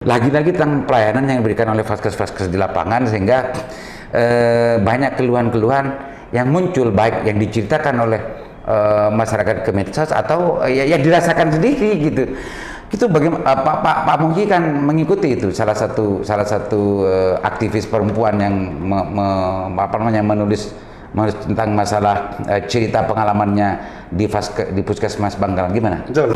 lagi-lagi tentang pelayanan yang diberikan oleh vaskes-vaskes di lapangan, sehingga banyak keluhan-keluhan yang muncul, baik yang diceritakan oleh masyarakat ke medsos atau yang dirasakan sendiri gitu. Itu bagaimana Pak Muhyi kan mengikuti itu, salah satu aktivis perempuan yang menulis tentang masalah cerita pengalamannya di Puskesmas Bangkalan. Gimana? Betul.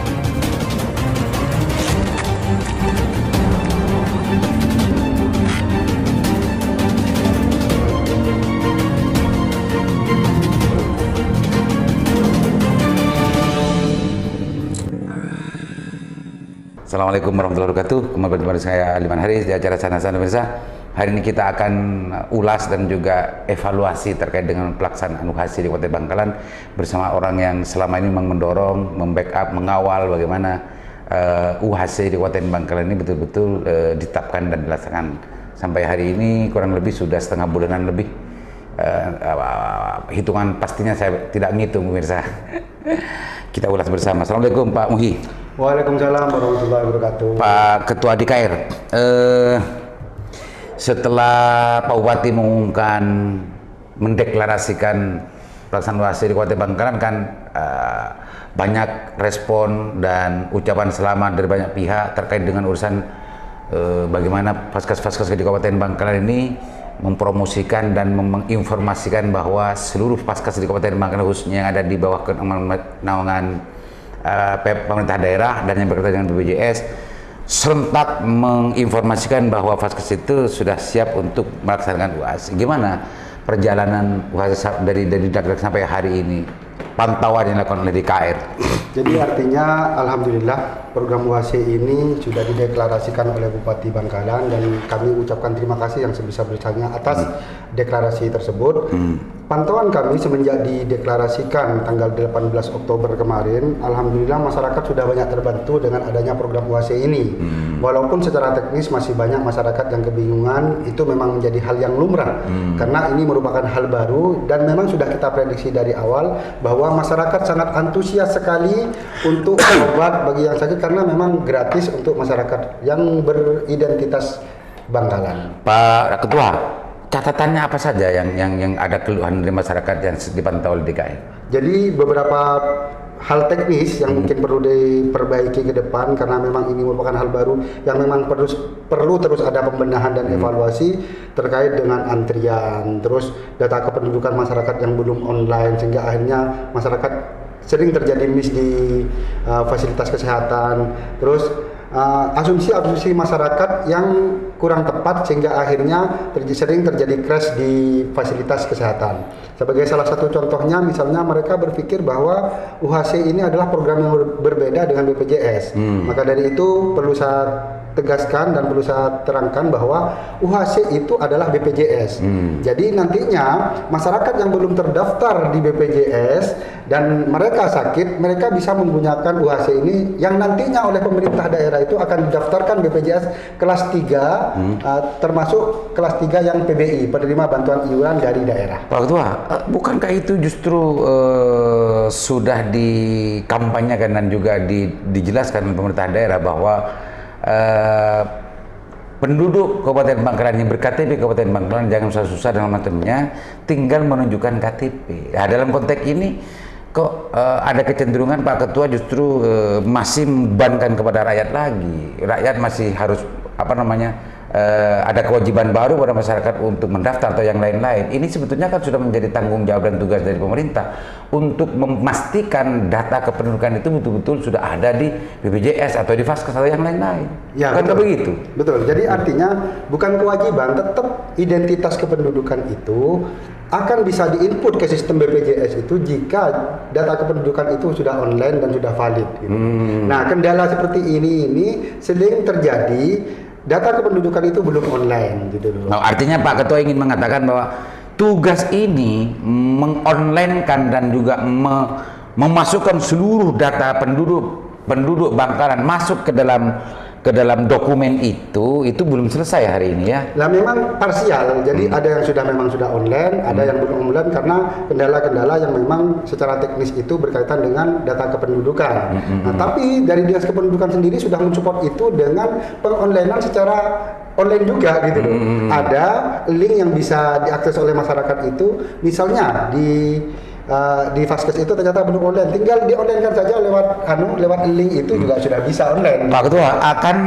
Assalamualaikum warahmatullahi wabarakatuh. Kembali bersama saya Aliman Haris di acara Sana Sana Pemirsa. Hari ini kita akan ulas dan juga evaluasi terkait dengan pelaksanaan UHC di Kabupaten Bangkalan bersama orang yang selama ini memang mendorong, membackup, mengawal bagaimana UHC di Kabupaten Bangkalan ini betul-betul ditetapkan dan dilaksanakan. Sampai hari ini kurang lebih sudah setengah bulanan lebih. Hitungan pastinya saya tidak ngitung pemirsa. Kita ulas bersama. Assalamualaikum Pak Muhyi. Waalaikumsalam warahmatullahi wabarakatuh. Pak Ketua DKR, setelah Pak Bupati mengumumkan, mendeklarasikan pelaksanaan UHC di Kabupaten Bangkalan kan banyak respon dan ucapan selamat dari banyak pihak terkait dengan urusan bagaimana vaskes-vaskes di Kabupaten Bangkalan ini mempromosikan dan menginformasikan bahwa seluruh vaskes di Kabupaten Bangkalan khususnya yang ada di bawah naungan pemerintah daerah dan yang berkaitan dengan BPJS serentak menginformasikan bahwa vaskes itu sudah siap untuk melaksanakan UHC. Gimana perjalanan UHC dari Dakdak sampai hari ini, pantauan yang dilakukan oleh DKR? Jadi artinya alhamdulillah program UHC ini sudah dideklarasikan oleh Bupati Bangkalan dan kami ucapkan terima kasih yang sebesar-besarnya atas deklarasi tersebut. Pantauan kami semenjak dideklarasikan tanggal 18 Oktober kemarin, alhamdulillah masyarakat sudah banyak terbantu dengan adanya program UHC ini. Walaupun secara teknis masih banyak masyarakat yang kebingungan, itu memang menjadi hal yang lumrah karena ini merupakan hal baru dan memang sudah kita prediksi dari awal bahwa masyarakat sangat antusias sekali untuk obat bagi yang sakit karena memang gratis untuk masyarakat yang beridentitas Bangkalan. Pak Ketua, catatannya apa saja yang ada keluhan dari masyarakat yang dipantau oleh DKR? Jadi beberapa hal teknis yang mungkin perlu diperbaiki ke depan karena memang ini merupakan hal baru yang memang perlu terus ada pembenahan dan evaluasi terkait dengan antrian, terus data kependudukan masyarakat yang belum online sehingga akhirnya masyarakat sering terjadi miss di fasilitas kesehatan, terus asumsi masyarakat yang kurang tepat sehingga akhirnya sering terjadi crash di fasilitas kesehatan. Sebagai salah satu contohnya, misalnya mereka berpikir bahwa UHC ini adalah program yang berbeda dengan BPJS. Maka dari itu perlu saya tegaskan dan perlu saya terangkan bahwa UHC itu adalah BPJS. Jadi nantinya masyarakat yang belum terdaftar di BPJS dan mereka sakit, mereka bisa menggunakan UHC ini yang nantinya oleh pemerintah daerah itu akan didaftarkan BPJS kelas 3, termasuk kelas 3 yang PBI, penerima bantuan iuran dari daerah. Pak Ketua, bukankah itu justru sudah dikampanyekan dan juga dijelaskan oleh pemerintah daerah bahwa penduduk Kabupaten Bangkalan yang berKTP Kabupaten Bangkalan jangan susah-susah dalam macamnya, tinggal menunjukkan KTP. Nah, dalam konteks ini kok ada kecenderungan Pak Ketua justru masih membebankan kepada rakyat lagi. Rakyat masih harus ada kewajiban baru pada masyarakat untuk mendaftar atau yang lain-lain. Ini sebetulnya kan sudah menjadi tanggung jawab dan tugas dari pemerintah untuk memastikan data kependudukan itu betul-betul sudah ada di BPJS atau di Vaskes atau yang lain-lain. Ya, kan begitu. Betul. Jadi artinya bukan kewajiban, tetap identitas kependudukan itu akan bisa diinput ke sistem BPJS itu jika data kependudukan itu sudah online dan sudah valid. Gitu. Nah, kendala seperti ini sering terjadi. Data kependudukan itu belum online gitu loh. Nah, artinya Pak Ketua ingin mengatakan bahwa tugas ini mengonlinekan dan juga memasukkan seluruh data penduduk Bangkalan masuk ke dalam ke dalam dokumen itu belum selesai hari ini ya. Lah memang parsial, jadi ada yang memang sudah online, ada yang belum online karena kendala-kendala yang memang secara teknis itu berkaitan dengan data kependudukan. Nah, tapi dari Dinas Kependudukan sendiri sudah mensupport itu dengan pengonlinean secara online juga gitu loh. Ada link yang bisa diakses oleh masyarakat itu, misalnya di Vaskes itu ternyata belum online, tinggal di online kan saja lewat link itu juga sudah bisa online. Pak Ketua akan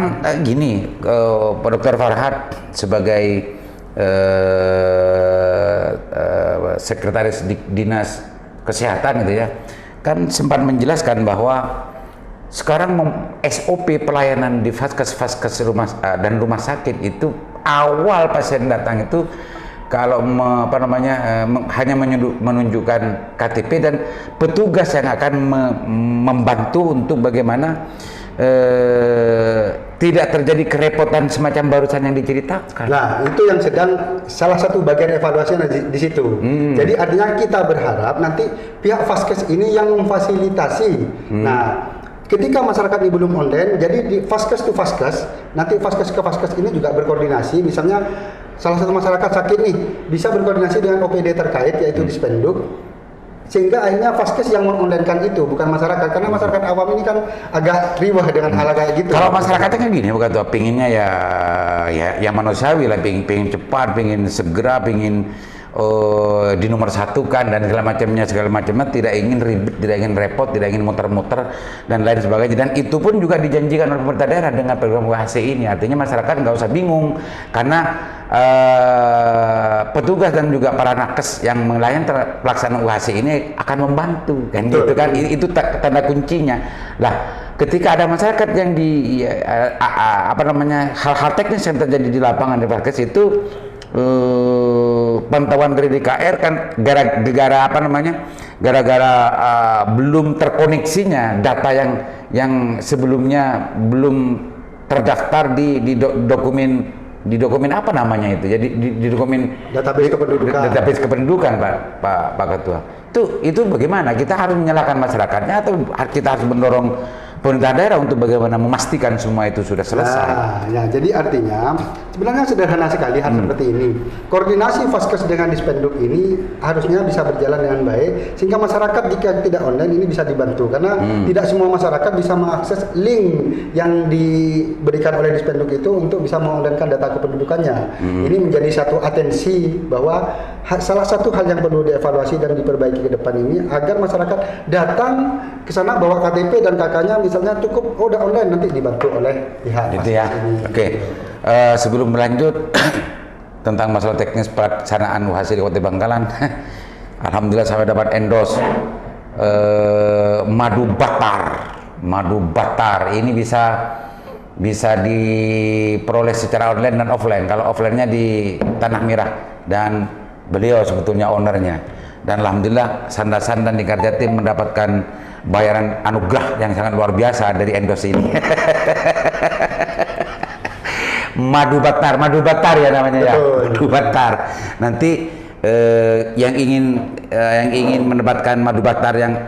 gini, Pak Dr. Farhad sebagai Sekretaris Dinas Kesehatan gitu ya, kan sempat menjelaskan bahwa sekarang SOP pelayanan di Vaskes dan rumah sakit itu awal pasien datang itu kalau hanya menunjukkan KTP dan petugas yang akan membantu untuk bagaimana tidak terjadi kerepotan semacam barusan yang diceritakan. Nah, itu yang sedang salah satu bagian evaluasi di situ. Jadi artinya kita berharap nanti pihak Vaskes ini yang memfasilitasi. Nah, ketika masyarakat ini belum online, jadi di Vaskes to Vaskes, nanti Vaskes ke Vaskes ini juga berkoordinasi. Misalnya salah satu masyarakat sakit nih bisa berkoordinasi dengan OPD terkait yaitu Dispenduk, sehingga akhirnya Vaskes yang mengonlinekan itu bukan masyarakat, karena masyarakat awam ini kan agak riwah dengan hal kayak gitu. Kalau masyarakatnya kan gini, bukan tuh pinginnya ya manusiawi lah, pingin cepat, pingin segera, pingin di nomor satukan dan segala macamnya, tidak ingin ribet, tidak ingin repot, tidak ingin muter-muter dan lain sebagainya. Dan itu pun juga dijanjikan oleh pemerintah daerah dengan program UHC ini. Artinya masyarakat nggak usah bingung karena petugas dan juga para nakes yang melayani pelaksanaan UHC ini akan membantu kan. Betul, gitu kan, itu tanda kuncinya lah. Ketika ada masyarakat yang hal-hal teknis yang terjadi di lapangan di Vaskes itu, pantauan dari DKR kan gara-gara belum terkoneksinya data yang sebelumnya belum terdaftar di dokumen apa namanya itu, jadi di dokumen database kependudukan Pak Ketua. Itu bagaimana kita harus menyalahkan masyarakatnya atau kita harus mendorong pemerintah daerah untuk bagaimana memastikan semua itu sudah selesai? Nah, ya, jadi artinya sebenarnya sederhana sekali hal seperti ini. Koordinasi Vaskes dengan Dispenduk ini harusnya bisa berjalan dengan baik sehingga masyarakat jika tidak online ini bisa dibantu, karena tidak semua masyarakat bisa mengakses link yang diberikan oleh Dispenduk itu untuk bisa mengonlinekan data kependudukannya. Ini menjadi satu atensi bahwa salah satu hal yang perlu dievaluasi dan diperbaiki ke depan ini agar masyarakat datang ke sana bawa KTP dan KK-nya misalnya cukup udah online, nanti dibantu oleh pihak gitu ya. Oke. Sebelum berlanjut tentang masalah teknis pelaksanaan UHC di Kota Bangkalan, alhamdulillah saya dapat endorse madu batar ini bisa diperoleh secara online dan offline. Kalau offline-nya di Tanah Merah dan beliau sebetulnya ownernya, dan alhamdulillah Sandasan dan di Karjati mendapatkan bayaran anugerah yang sangat luar biasa dari endorse ini. Madu batar ya namanya. Betul. Ya, madu batar. Nanti yang ingin mendapatkan madu batar yang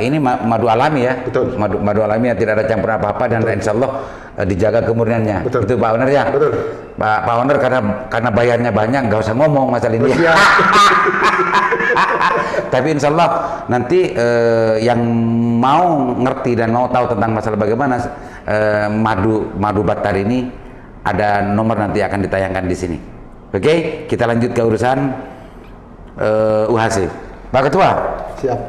ini madu alami ya. Betul. Madu alami yang tidak ada campuran apa-apa dan insya Allah dijaga kemurniannya. Betul. Itu Pak Owner ya. Betul. Pak Owner karena bayarnya banyak nggak usah ngomong masalah ini. Tapi insya Allah nanti yang mau ngerti dan mau tahu tentang masalah bagaimana madu batar ini, ada nomor nanti akan ditayangkan di sini. Oke, kita lanjut ke urusan UHC. Pak Ketua. Siap.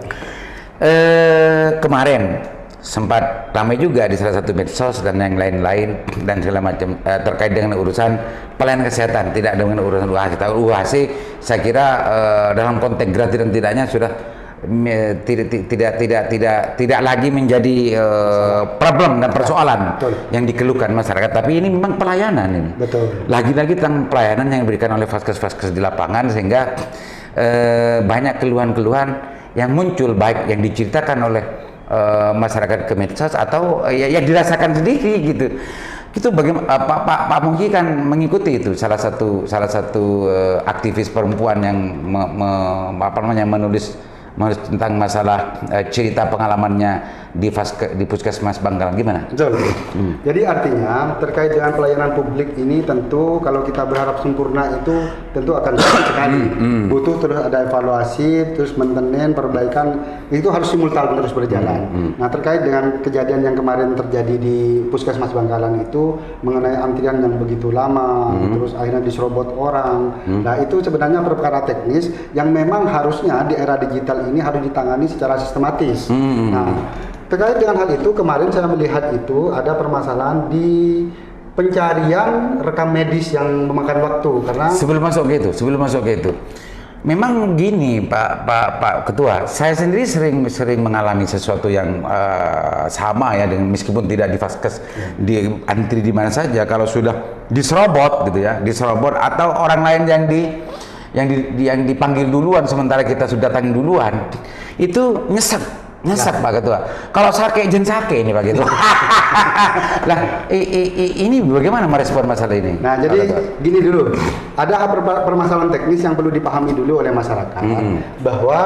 Kemarin sempat ramai juga di salah satu medsos dan yang lain-lain dan segala macam terkait dengan urusan pelayanan kesehatan, tidak dengan urusan UHC. UHC saya kira dalam konteks gratis dan tidaknya sudah tidak lagi menjadi problem dan persoalan. Betul. Yang dikeluhkan masyarakat, tapi ini memang pelayanan ini. Betul. Lagi-lagi tentang pelayanan yang diberikan oleh Vaskes di lapangan, sehingga banyak keluhan-keluhan yang muncul baik yang diceritakan oleh masyarakat ke medsos atau yang dirasakan sendiri gitu. Itu bagaimana Pak Mungki kan mengikuti itu salah satu aktivis perempuan yang menulis tentang masalah cerita pengalamannya di Puskesmas Bangkalan gimana? Betul. Jadi artinya terkait dengan pelayanan publik ini tentu kalau kita berharap sempurna itu tentu akan sulit sekali. Butuh terus ada evaluasi, terus maintenance, perbaikan, itu harus simultan terus berjalan. Nah terkait dengan kejadian yang kemarin terjadi di Puskesmas Bangkalan itu mengenai antrian yang begitu lama, terus akhirnya diserobot orang. Nah itu sebenarnya perkara teknis yang memang harusnya di era digital ini harus ditangani secara sistematis. Nah terkait dengan hal itu kemarin saya melihat itu ada permasalahan di pencarian rekam medis yang memakan waktu karena sebelum masuk ke itu memang gini Pak Ketua, saya sendiri sering mengalami sesuatu yang sama ya, dengan meskipun tidak di Vaskes, di antri di mana saja, kalau sudah diserobot gitu ya, diserobot atau orang lain yang dipanggil duluan sementara kita sudah datang duluan, itu nyesek Pak Ketua. Kalau sake jen sake ini Pak Ketua. Lah ini bagaimana merespon masalah ini? Nah jadi gini dulu, ada permasalahan teknis yang perlu dipahami dulu oleh masyarakat bahwa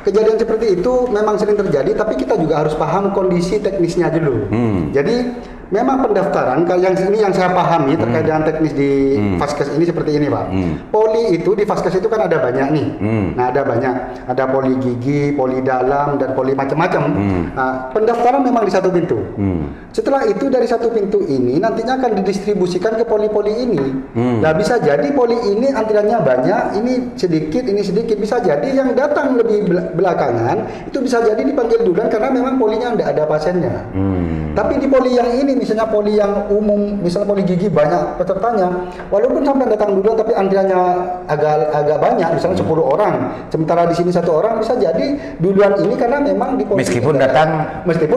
kejadian seperti itu memang sering terjadi, tapi kita juga harus paham kondisi teknisnya dulu. Jadi memang pendaftaran, kalau yang ini yang saya pahami terkait dengan teknis di Vaskes ini seperti ini Pak. Poli itu di Vaskes itu kan ada banyak nih. Nah ada banyak, ada poli gigi, poli dalam, dan poli macam-macam. Nah pendaftaran memang di satu pintu. Setelah itu dari satu pintu ini nantinya akan didistribusikan ke poli-poli ini. Nah bisa jadi poli ini antriannya banyak, ini sedikit, bisa jadi yang datang lebih belakangan itu bisa jadi dipanggil duluan karena memang polinya tidak ada pasiennya. Tapi di poli yang ini, misalnya poli yang umum, misalnya poli gigi banyak pesertanya, walaupun sampai datang duluan tapi antriannya agak banyak, misalnya 10 orang, sementara di sini 1 orang, bisa jadi duluan ini karena memang di poli meskipun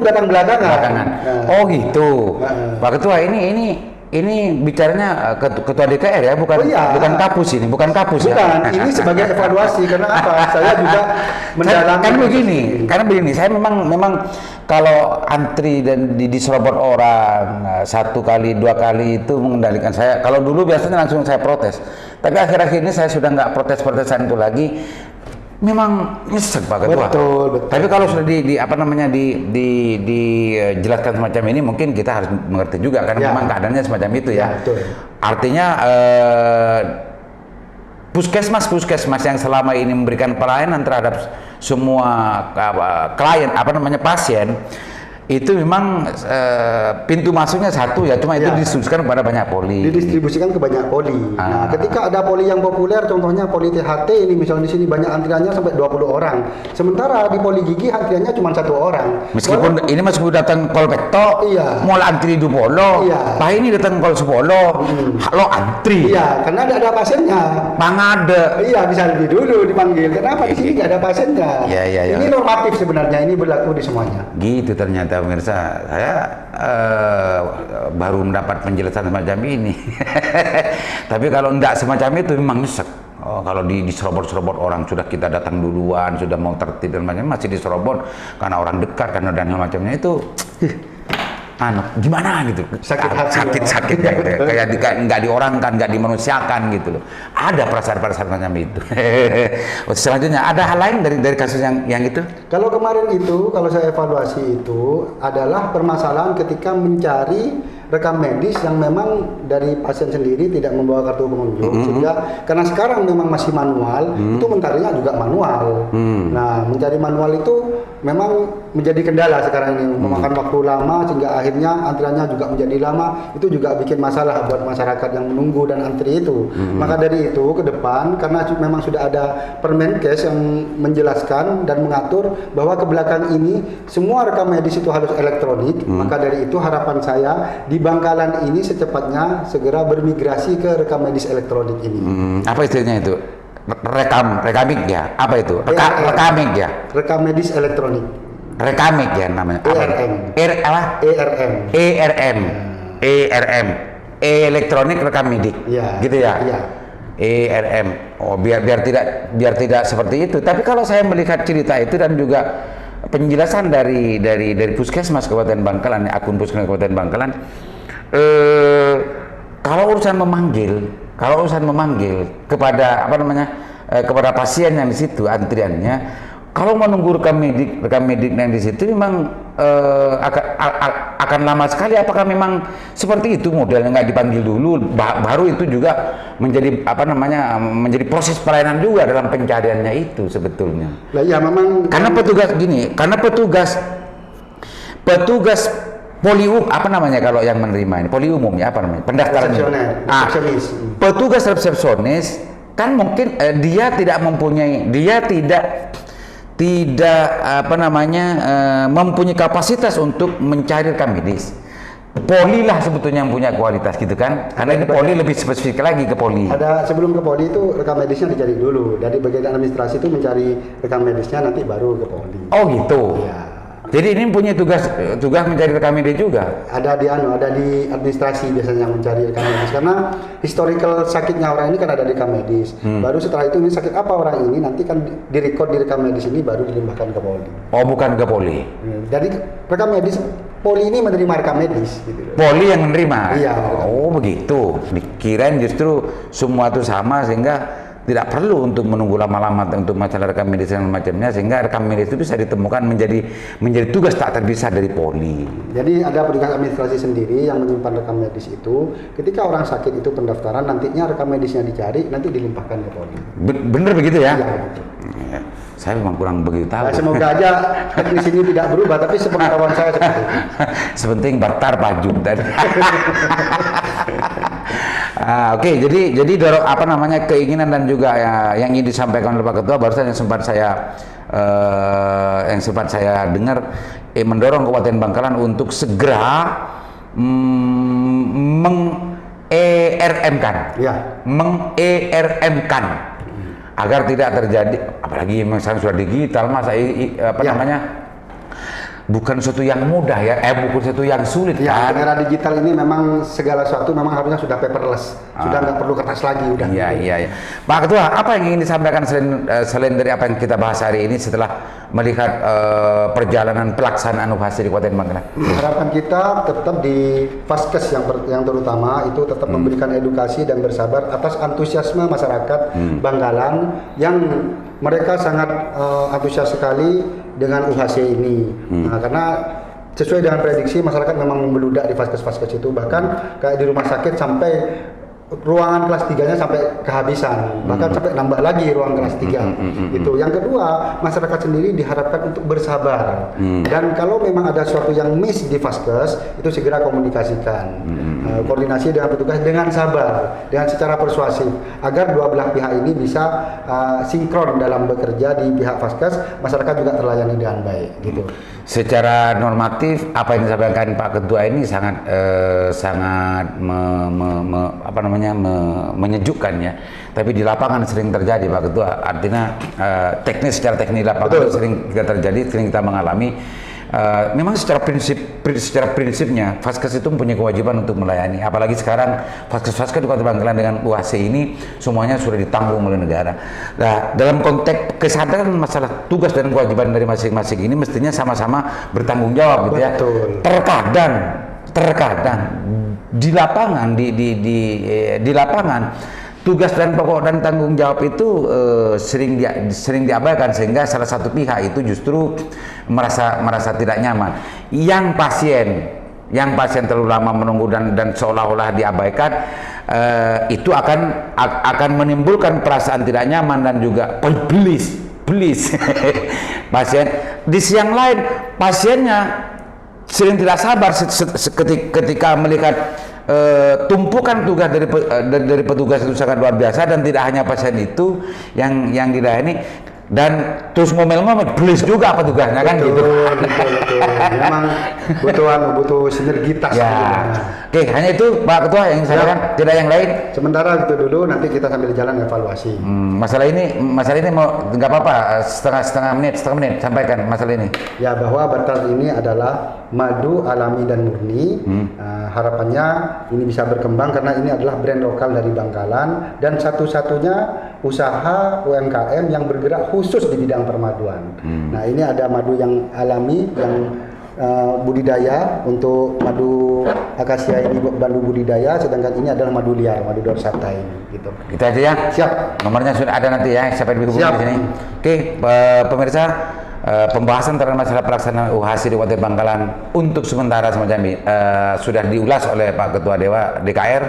datang belakangan. Nah. Oh gitu. Pak Ketua, ini bicaranya ketua DKR ya, bukan kapus ini, bukan kapus ya. Bukan, ini sebagai evaluasi karena apa? Saya juga mendalami. Karena begini, saya memang kalau antri dan diserobot orang 1 kali 2 kali itu mengendalikan saya. Kalau dulu biasanya langsung saya protes, tapi akhir-akhir ini saya sudah nggak protes-protesan itu lagi. Memang nyesek Pak Ketua. Betul. Tapi kalau sudah dijelaskan semacam ini, mungkin kita harus mengerti juga karena memang keadaannya semacam itu ya. Betul. Artinya puskesmas yang selama ini memberikan pelayanan terhadap semua klien pasien itu memang pintu masuknya satu ya, cuma itu didistribusikan kepada banyak poli. Didistribusikan ke banyak poli. Nah, ketika ada poli yang populer, contohnya poli THT ini, misalnya di sini banyak antriannya sampai 20 orang. Sementara di poli gigi antriannya cuma 1 orang. Meskipun ini masih datang kol Bekto, mau antri du bolo. Pak ini datang kol sepolo, lo antri. Iya, karena tidak ada pasiennya. Mangade. Iya, bisa lebih dulu dipanggil. Kenapa di sini nggak ada pasiennya? Ini normatif sebenarnya, ini berlaku di semuanya. Gitu ternyata. Pemirsa, saya baru mendapat penjelasan semacam ini. Tapi kalau enggak semacam itu memang nyesek. Kalau diserobot-serobot orang, sudah kita datang duluan, sudah mau tertib dan macam masih diserobot karena orang dekat, karena dan macamnya itu gimana gitu, sakit ya, gitu. Kayak nggak diorangkan, nggak dimanusiakan gitu loh. Ada perasaan macam itu. Selanjutnya ada hal lain dari kasus yang itu? Kalau kemarin itu, kalau saya evaluasi itu adalah permasalahan ketika mencari rekam medis yang memang dari pasien sendiri tidak membawa kartu pengunjung, sehingga karena sekarang memang masih manual, itu mencarinya juga manual. Nah, mencari manual itu memang menjadi kendala sekarang ini, memakan waktu lama sehingga akhirnya antriannya juga menjadi lama. Itu juga bikin masalah buat masyarakat yang menunggu dan antri itu. Maka dari itu ke depan, karena memang sudah ada Permenkes yang menjelaskan dan mengatur bahwa ke belakang ini semua rekam medis itu harus elektronik. Maka dari itu harapan saya di Bangkalan ini secepatnya segera bermigrasi ke rekam medis elektronik ini. Apa istilahnya itu? Rekamik ya? Apa itu? Rekamik ya? Rekam medis elektronik. Rekamik ya namanya? ERM. ERM. Elektronik rekam medik. Gitu ya? Iya. ERM. Biar tidak seperti itu. Tapi kalau saya melihat cerita itu dan juga penjelasan dari Puskesmas Kabupaten Bangkalan, akun Puskesmas Kabupaten Bangkalan, kalau urusan memanggil kepada kepada pasien yang di situ antriannya, kalau menunggu rekam medik yang di situ memang akan lama sekali. Apakah memang seperti itu modelnya, nggak dipanggil dulu, baru itu juga menjadi menjadi proses pelayanan juga dalam pencariannya itu sebetulnya. Nah, ya memang Karena petugas poli kalau yang menerima ini poli umum ya pendaftaran resepsionis. Petugas resepsionis kan mungkin dia tidak mempunyai kapasitas untuk mencari rekam medis. Poli lah sebetulnya yang punya kualitas gitu kan, karena ini poli lebih spesifik lagi ke poli. Sebelum ke poli itu rekam medisnya dicari dulu, dari bagian administrasi itu mencari rekam medisnya, nanti baru ke poli. Oh gitu. Ya. Jadi ini punya tugas mencari rekam medis juga. Ada di administrasi biasanya mencari rekam medis, karena historical sakitnya orang ini kan ada di rekam medis. Baru setelah itu ini sakit apa orang ini, nanti kan direkod di rekam medis ini, baru dilimpahkan ke poli. Oh bukan ke poli. Jadi rekam medis poli ini menerima rekam medis. Gitu. Poli yang menerima. Iya. Oh begitu. Dikirain justru semua itu sama sehingga tidak perlu untuk menunggu lama-lama untuk masalah rekam medis dan macamnya, sehingga rekam medis itu bisa ditemukan menjadi tugas tak terpisah dari poli. Jadi ada petugas administrasi sendiri yang menyimpan rekam medis itu. Ketika orang sakit itu pendaftaran, nantinya rekam medisnya dicari, nanti dilimpahkan ke poli. Bener begitu ya? Iya, betul. Ya, saya memang kurang begitu tahu. Nah, semoga aja teknis ini tidak berubah, tapi sepengetahuan saya seperti itu. Sepenting Batar Pajum tadi. Oke, jadi keinginan dan juga yang ingin disampaikan oleh Pak Ketua barusan yang sempat saya dengar, mendorong Kabupaten Bangkalan untuk segera meng-ERM-kan agar tidak terjadi, apalagi misalnya sudah digital, bukan sesuatu yang mudah ya, bukan sesuatu yang sulit ya, kan. Era digital ini memang segala sesuatu memang harusnya sudah paperless, sudah nggak perlu kertas lagi udah. Iya. Pak Ketua, apa yang ingin disampaikan selain dari apa yang kita bahas hari ini setelah melihat perjalanan pelaksanaan UHC di Kabupaten Bangkalan? Harapan kita tetap di Vaskes yang terutama itu tetap memberikan edukasi dan bersabar atas antusiasme masyarakat Bangkalan yang mereka sangat antusias sekali dengan UHC ini. Nah, karena sesuai dengan prediksi masyarakat memang membeludak di vaskes-vaskes itu, bahkan kayak di rumah sakit sampai ruangan kelas 3-nya sampai kehabisan, bahkan sampai nambah lagi ruang kelas 3. Itu. Yang kedua, masyarakat sendiri diharapkan untuk bersabar. Dan kalau memang ada sesuatu yang miss di vaskes, itu segera komunikasikan. Koordinasi dengan petugas dengan sabar, dengan secara persuasif, agar dua belah pihak ini bisa sinkron dalam bekerja di pihak vaskes, masyarakat juga terlayani dengan baik gitu. Secara normatif apa yang disampaikan Pak Ketua ini sangat menyejukkan ya. Tapi di lapangan sering terjadi Pak Ketua. Artinya secara teknis lapangan sering kita mengalami. Memang secara prinsipnya Vaskes itu mempunyai kewajiban untuk melayani. Apalagi sekarang Vaskes-Vaskes di Kota Bangkalan dengan UHC ini semuanya sudah ditanggung oleh negara. Nah, dalam konteks kesadaran masalah tugas dan kewajiban dari masing-masing ini mestinya sama-sama bertanggung jawab gitu ya. Terkadang di lapangan di lapangan tugas dan pokok dan tanggung jawab itu sering diabaikan, sehingga salah satu pihak itu justru merasa tidak nyaman. Yang pasien terlalu lama menunggu dan seolah-olah diabaikan, itu akan menimbulkan perasaan tidak nyaman dan juga belis pasien. Di sisi yang lain, pasiennya sering tidak sabar ketika melihat tumpukan tugas dari petugas itu sangat luar biasa, dan tidak hanya pasien itu yang dilayani, dan terus ngomel-ngomel belis juga petugasnya kan gitu. Betul. Memang butuh sinergitas. Ya. Oke, hanya itu Pak Ketua yang saya sampaikan, tidak yang lain. Sementara itu dulu, nanti kita sambil jalan evaluasi. Masalah ini mau nggak apa-apa setengah menit sampaikan masalah ini. Ya, bahwa Batar ini adalah madu alami dan murni. Harapannya ini bisa berkembang karena ini adalah brand lokal dari Bangkalan dan satu-satunya usaha UMKM yang bergerak khusus di bidang permaduan. Nah, ini ada madu yang alami yang budidaya untuk madu akasia ini madu budidaya, sedangkan ini adalah madu liar, madu dorsata ini gitu. Itu aja ya. Siap. Nomornya sudah ada nanti ya, siapa yang dihubungi Siap. di sini. Oke, pemirsa, pembahasan terhadap masalah pelaksanaan UHASI di Kabupaten Bangkalan untuk sementara semacam ini sudah diulas oleh Pak Ketua Dewa DKR,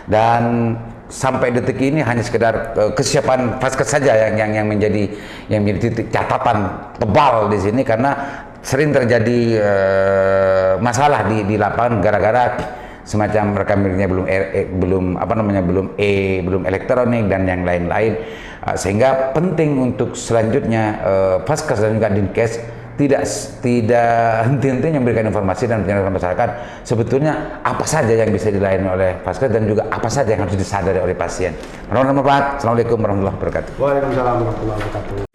dan sampai detik ini hanya sekedar kesiapan Faskes saja yang menjadi titik catatan tebal di sini, karena sering terjadi masalah di lapangan gara-gara semacam rekam mediknya belum elektronik dan yang lain-lain, sehingga penting untuk selanjutnya Faskes dan juga Dinkes tidak henti-hentinya memberikan informasi dan menyampaikan masyarakat sebetulnya apa saja yang bisa dilayani oleh Faskes dan juga apa saja yang harus disadari oleh pasien. Assalamualaikum warahmatullahi wabarakatuh. Waalaikumsalam warahmatullahi wabarakatuh.